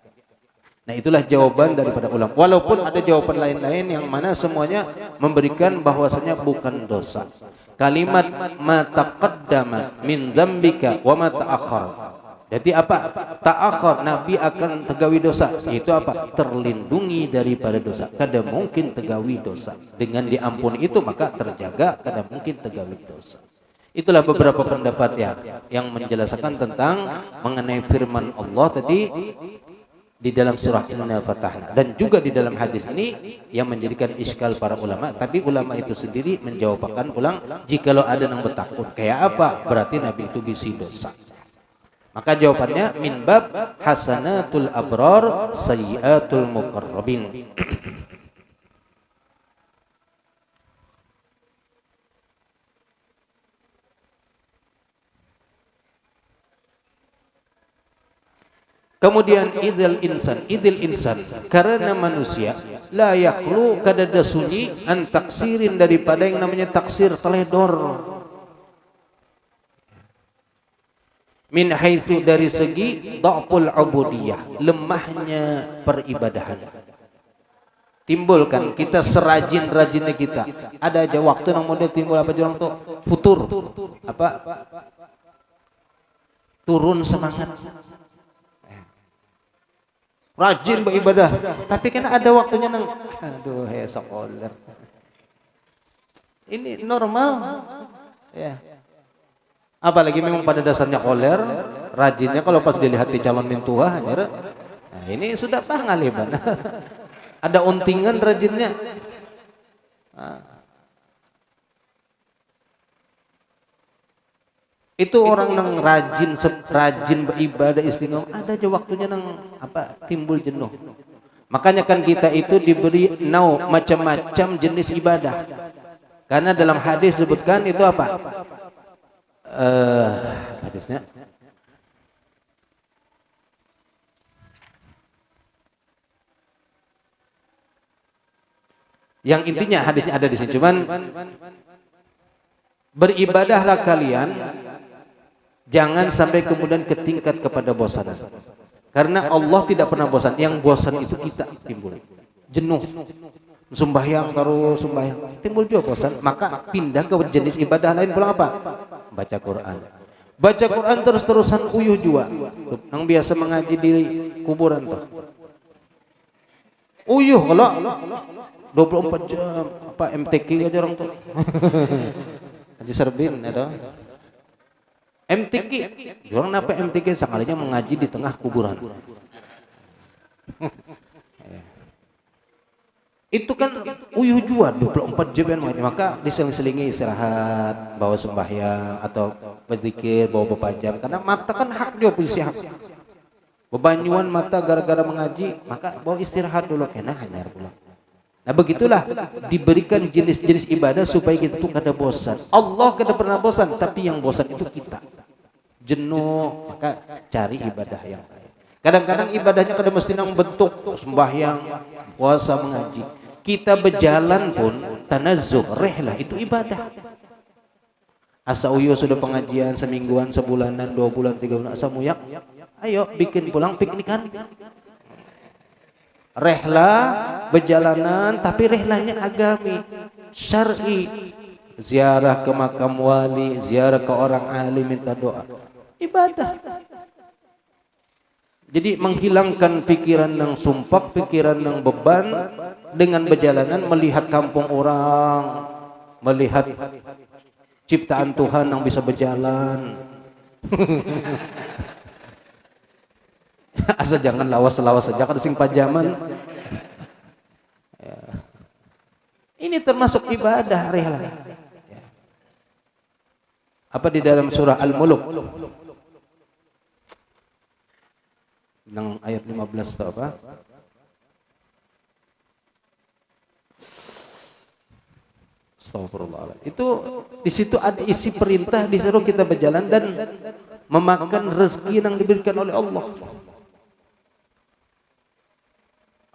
Nah, itulah jawaban daripada ulama. Walaupun ada jawaban lain-lain yang mana semuanya memberikan bahwasanya bukan dosa. Kalimat ma taqaddama min dzambika wa ma ta'akhkhar. Jadi apa? Ta'akhkhar, Nabi akan tegawi dosa. Itu apa? Terlindungi daripada dosa. Kada mungkin tegawi dosa. Dengan diampuni itu maka terjaga, kada mungkin tegawi dosa. Itulah beberapa pendapat ya yang menjelaskan tentang mengenai firman Allah tadi. di dalam surah Inna Fatahna, dan juga di dalam hadis ini yang menjadikan iskal para ulama, tapi ulama itu sendiri menjawabkan ulang, jikalau ada yang bertakut kayak apa berarti Nabi itu bisi dosa. Maka jawabannya min bab hasanatul abrar sayyiatul muqarrabin. Kemudian idil insan karena manusia la yakhlu kadada sunyi an taksirin daripada yang namanya taksir teledor. Min haitsu dari segi dha'ful ubudiyah, lemahnya peribadahan. Timbulkan kita serajin-rajinnya kita. Ada aja waktu nang model timbul apa orang tuh futur. Apa? Turun semangat. Rajin beribadah, tapi kan ada waktunya nang aduh sekolah. Ini normal. Ya. Apalagi memang pada dasarnya koler, rajinnya kalau pas dilihat di calon mintua hanya. Nah, ini sudah pangaliban. Ada untingan rajinnya. Itu orang yang rajin beribadah istiqomah, ada aja waktunya nang apa timbul jenuh. Makanya kan kita itu diberi macam-macam jenis ibadah. Karena dalam hadis sebutkan itu apa? Hadisnya yang intinya hadisnya ada di sini, cuman beribadahlah kalian jangan sampai kemudian ke tingkat kepada bosan. Karena Allah tidak pernah bosan. Yang bosan itu kita timbul. Jenuh. Sembahyang terus sembahyang. Timbul juga bosan. Maka pindah ke jenis ibadah lain pula apa? Baca Quran. Baca Quran terus-terusan uyuh juga. Yang biasa mengaji di kuburan tuh. Uyuh kalau 24 jam apa MTQ aja orang tuh. Haji Serbin ada. MTQ, orang apa MTQ sekalinya mengaji di tengah kuburan. Itu kan uyuh jua 24 jam, maka diseling-selingi istirahat, bawa sembahyang atau berzikir, bawa jam. Karena mata kan hak dia posisi hak. Bebanyuan mata gara-gara mengaji, maka bawa istirahat dulu kena hanyar pulang. Nah begitulah diberikan jenis-jenis ibadah supaya kita tuh kada bosan. Allah kada pernah bosan, tapi yang bosan itu kita. Jenuh, maka cari ibadah yang lain. Kadang-kadang ibadahnya kada mesti nang bentuk sembahyang, puasa, mengaji. Kita berjalan pun tanazzuh, rehlah itu ibadah. Asa uyo sudah pengajian semingguan, sebulanan, 2 bulan, 3 bulan, asa muyak. Ayo bikin pulang piknikan. Rehla berjalanan, tapi rehlanya agami, syar'i. Ziarah ke makam wali, ziarah ke orang alim, minta doa, ibadah. Jadi menghilangkan pikiran yang sumpah, pikiran yang beban dengan berjalanan, melihat kampung orang, melihat ciptaan Tuhan yang bisa berjalan. Asal jangan lawas-lawas saja kada sing pajaman. Ya. Ini termasuk ibadah rela. Ya. Apa di dalam surah Al-Mulk? Nang ayat 15 itu apa? Astagfirullah. Itu di situ ada isi perintah disuruh kita berjalan dan memakan rezeki yang diberikan oleh Allah.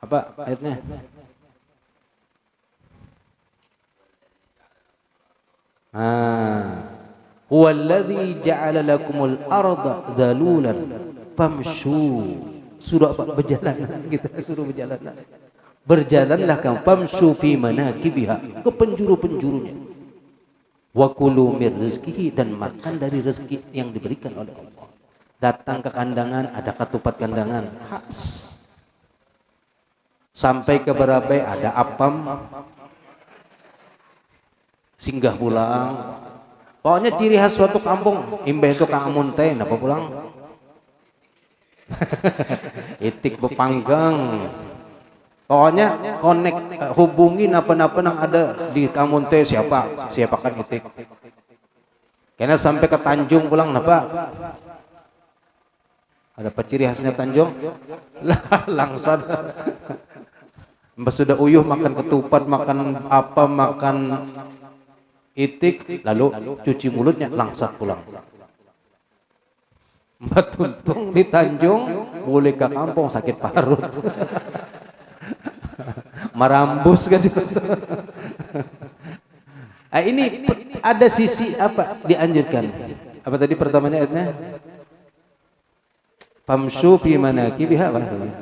Apa ayatnya? Huwallazi ja'ala lakumul arda dhalulan famshu. Suruh apa? Berjalanan, kita suruh berjalanan. Berjalanlah kamu famshu fi manakibiha, ke penjuru-penjurunya. Wa kulu mir rizqihi, dan makan dari rezeki yang diberikan oleh Allah. Datang ke kandangan, ada ketupat kandangan khas. Sampai ke Barabai ada apam, singgah pulang. Pokoknya ciri khas suatu kampung, imbah itu Kang Amun teh napa pulang. Itik bepanggang. Pokoknya hubungi napa-napa yang ada di kamu teh siapakan itik. Karena sampai ke Tanjung pulang napa? Ada apa ciri khasnya Tanjung? Langsat. Mbak sudah uyuh makan ketupat, makan apa, makan itik, lalu cuci mulutnya langsat pulang. Mbak tuntung di Tanjung, boleh ke kampung sakit parut. Marambus kan. Ini ada sisi apa dianjurkan? Apa tadi pertamanya ayatnya? Famshu fi manakibiha maksudnya.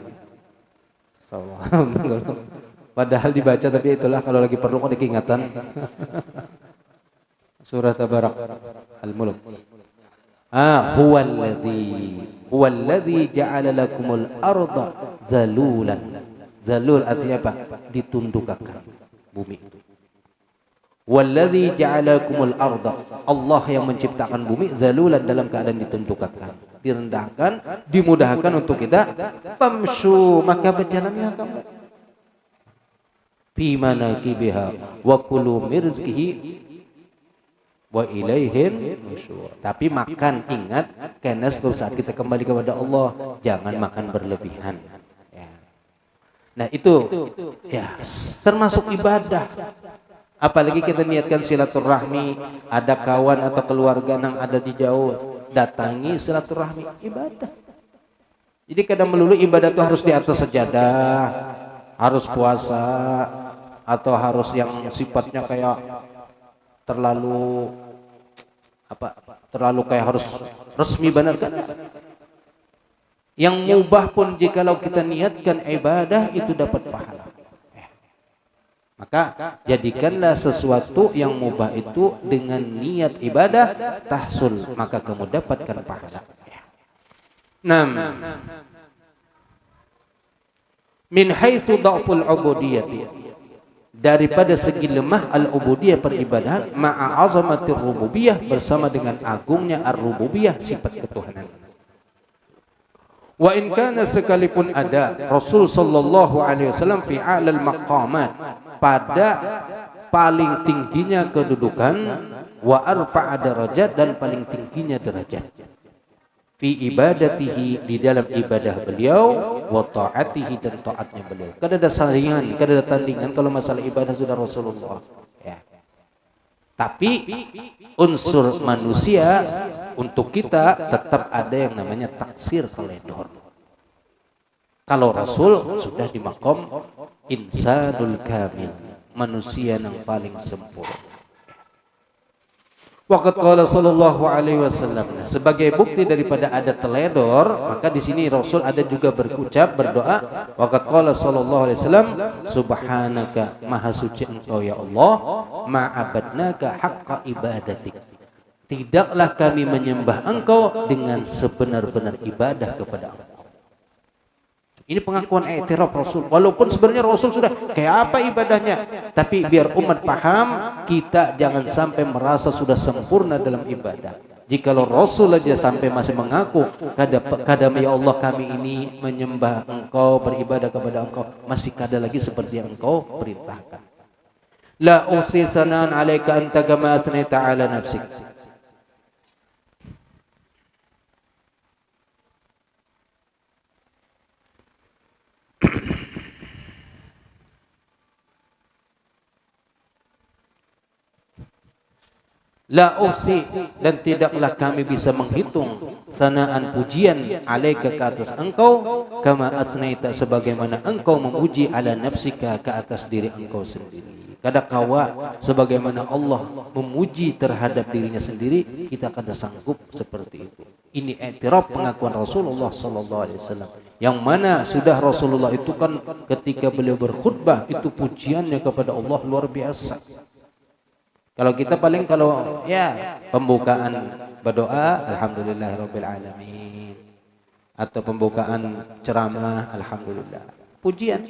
Padahal dibaca tapi itulah kalau lagi perlu kok diingatan. Surah Tabarak Al-Mulk. Huwallazi ja'ala lakumul arda zalulan. Zalul artinya apa? Ditundukkan bumi. Wallazi ja'alakumul arda. Allah yang menciptakan bumi zalulan dalam keadaan ditundukkan, direndahkan, dimudahkan untuk kita. Famshu, maka berjalanlah kamu. Fi manakibiha wa kulu min rizqihi wa ilaihin nusyur. Tapi makan ingat karena suatu saat kita kembali kepada Allah, jangan makan berlebihan. Nah itu ya termasuk ibadah. Apalagi kita niatkan silaturahmi, ada kawan atau keluarga yang ada di jauh, datangi silaturahmi, ibadah. Jadi kadang melulu ibadah itu harus di atas sajadah, harus puasa, atau harus yang sifatnya kayak terlalu kayak harus resmi benar kan? Yang mubah pun jikalau kita niatkan ibadah itu dapat pahala. Maka jadikanlah sesuatu yang mubah itu dengan niat ibadah tahsul, maka kamu dapatkan pahala. 6. Min haitsu dha'ful ubudiyyah, daripada segi lemah al-ubudiyah peribadahan, ma'a azamatir rububiyah, bersama dengan agungnya ar-rububiyah, sifat ketuhanan. Wa in kana, sekalipun ada Rasul sallallahu alaihi wasallam fi a'lal maqamat, pada paling tingginya kedudukan, wa arfa'a darajat, dan paling tingginya derajat, fi ibadatihi, di dalam ibadah beliau, wa ta'atihi, dan taatnya beliau. Kada ada saingan, kada ada tandingan kalau masalah ibadah sudah Rasulullah ya. Tapi unsur manusia untuk kita tetap ada yang namanya taksir, teledor. Kalau Rasul sudah di maqam insanul kamil, manusia yang paling sempurna. Waqad qala sallallahu alaihi wasallam, sebagai bukti daripada ada teledor, maka di sini Rasul ada juga berdoa. Waqad qala sallallahu alaihi wasallam, subhanaka, maha suci engkau ya Allah, ma'abadnaka haqqa ibadatik, tidaklah kami menyembah engkau dengan sebenar-benar ibadah kepada engkau. Ini pengakuan i'tiraf Rasul. Walaupun sebenarnya Rasul sudah kayak apa ibadahnya, tapi biar umat paham, kita jangan sampai merasa sudah sempurna dalam ibadah. Jikalau Rasul aja sampai masih mengaku kadam ya Allah kami ini menyembah engkau, beribadah kepada engkau, masih kada lagi seperti yang engkau perintahkan. La usi sanan alaika anta kama asnaita ala nafsik. La ufsi, dan tidaklah kami bisa menghitung sanaan pujian alaika, ke atas engkau, kama asnaita, sebagaimana engkau memuji ala nafsika, ke atas diri engkau sendiri. Kada kawa sebagaimana Allah memuji terhadap dirinya sendiri, kita kada sanggup seperti itu. Ini i'tiraf pengakuan Rasulullah sallallahu alaihi wasallam, yang mana sudah Rasulullah itu kan ketika beliau berkhutbah itu pujiannya kepada Allah luar biasa. Kalau kita paling kalau ya pembukaan berdoa alhamdulillahirabbil alamin, atau pembukaan ceramah alhamdulillah, pujian.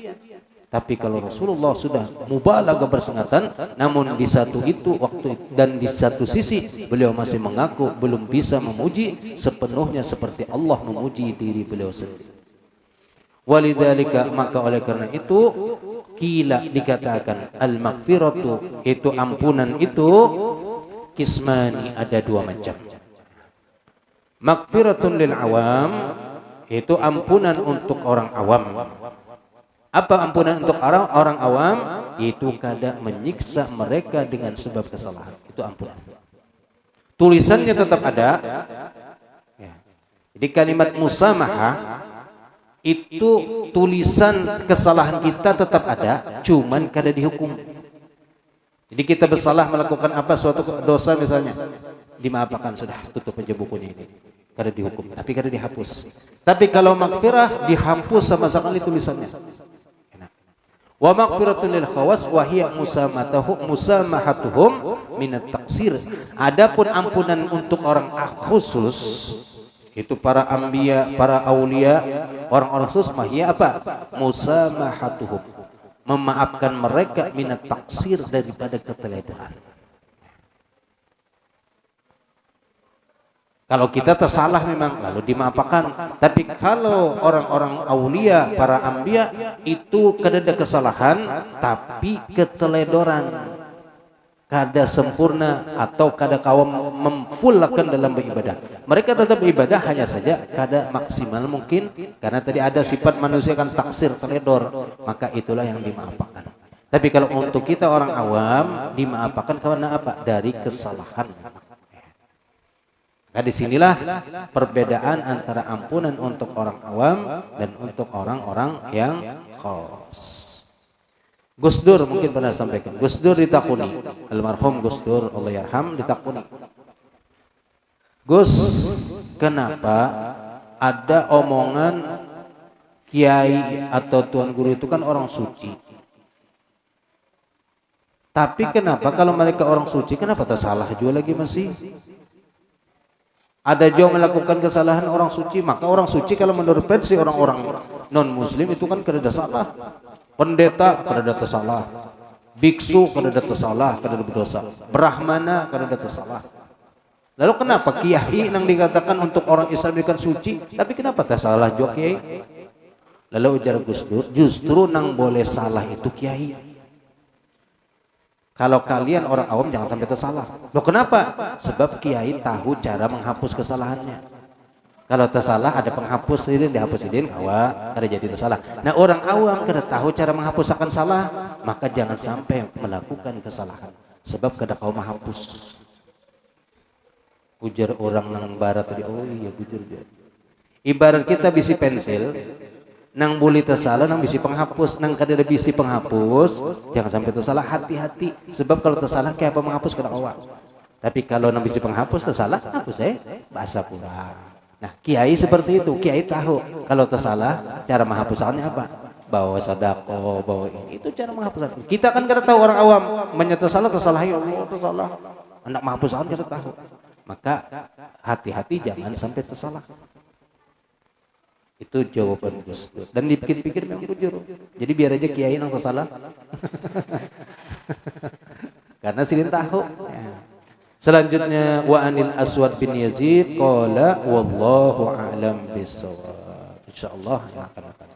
Tapi kalau Rasulullah sudah mubalaghah bersengatan, namun di satu itu waktu dan di satu sisi beliau masih mengaku belum bisa memuji sepenuhnya seperti Allah memuji diri beliau sendiri. Walidzalika, maka oleh karena itu kila dikatakan al-maghfiratu, itu ampunan itu kismani, ada dua macam. Maghfiratun lil awam, itu ampunan untuk orang awam. Apa ampunan untuk orang awam? Itu kadang menyiksa mereka dengan sebab kesalahan. Itu ampunan. Tulisannya tetap ada. Jadi kalimat musamahah itu tulisan kesalahan kita tetap ada, cuman kada dihukum. Jadi kita bersalah melakukan apa, suatu dosa misalnya, dimaafkan, sudah tutup aja bukunya ini, kada dihukum, tapi kada dihapus. Tapi kalau maghfirah dihapus sama sekali tulisannya. Wa maghfiratun lil khawas wa hiya musamahatuhum min at-taqsir. Adapun ampunan untuk orang khusus, itu para anbiya, para aulia, orang-orang khusus, mahia apa? Musamahatuhum, memaafkan mereka min at-taqsir, daripada keteledoran. Kalau kita tersalah memang lalu dimaafkan, tapi kalau orang-orang aulia, para anbiya, itu kada ada kesalahan tapi keteledoran, kada sempurna atau kada kaum memfullkan dalam beribadah. Mereka tetap beribadah, hanya saja kada maksimal mungkin karena tadi ada sifat manusia kan taksir, teledor, maka itulah yang dimaafkan. Tapi kalau untuk kita orang awam dimaafkan karena apa? Dari kesalahan. Nah, disinilah perbedaan antara ampunan untuk orang awam dan untuk orang-orang yang khos. Gus Dur mungkin pernah sampaikan. Gus Dur ditakuni, almarhum Gus Dur Allah yarham, ditakuni, Gus, kenapa ada omongan kiai atau tuan guru itu kan orang suci, tapi kenapa kalau mereka orang suci kenapa tersalah juga lagi masih? Ada juga melakukan kesalahan orang suci, maka orang suci kalau menurut versi orang-orang non muslim itu kan kada salah. Pendeta kada salah, biksu kada salah, kada berdosa, brahmana kada salah. Lalu kenapa kiai yang dikatakan untuk orang Islam bukan suci, tapi kenapa tersalah juga kiai? Lalu ujar Gus Dur, justru nang boleh salah itu kiai. Kalau kalian orang awam jangan sampai tersalah. Loh kenapa? Sebab kiai tahu cara menghapus kesalahannya. Kalau tersalah ada penghapus ini, dihapus ini, kawa kada jadi tersalah. Nah orang awam kada tahu cara menghapus akan salah, maka jangan sampai melakukan kesalahan. Sebab kada kau menghapus. Ujar orang nang barat tadi, oh iya bujur dia. Ibarat kita bisi pensil, nang boleh tersalah, nang bisi penghapus, nang kada ada bisi penghapus, jangan sampai tersalah, hati-hati. Sebab kalau tersalah kayak apa menghapus kada awak. Tapi kalau nang bisi penghapus tersalah, hapus bahasa pula. Nah, kiai seperti itu, kiai tahu kalau tersalah cara menghapusannya apa? Bawa sedekah, bawa ini, itu cara menghapusan. Kita kan kada tahu, orang awam menyata salah tersalah, ya Allah tersalah. Anak menghapusan kada tahu. Maka hati-hati jangan sampai tersalah. Itu jawaban Gus Dur. Dan dipikir-pikir memang jujur. Jadi biar aja kiai yang tersalah. Karena silin tahu. Selanjutnya wa anil Aswad bin Yazid qala wallahu a'lam bissawab. Insyaallah yang akan datang.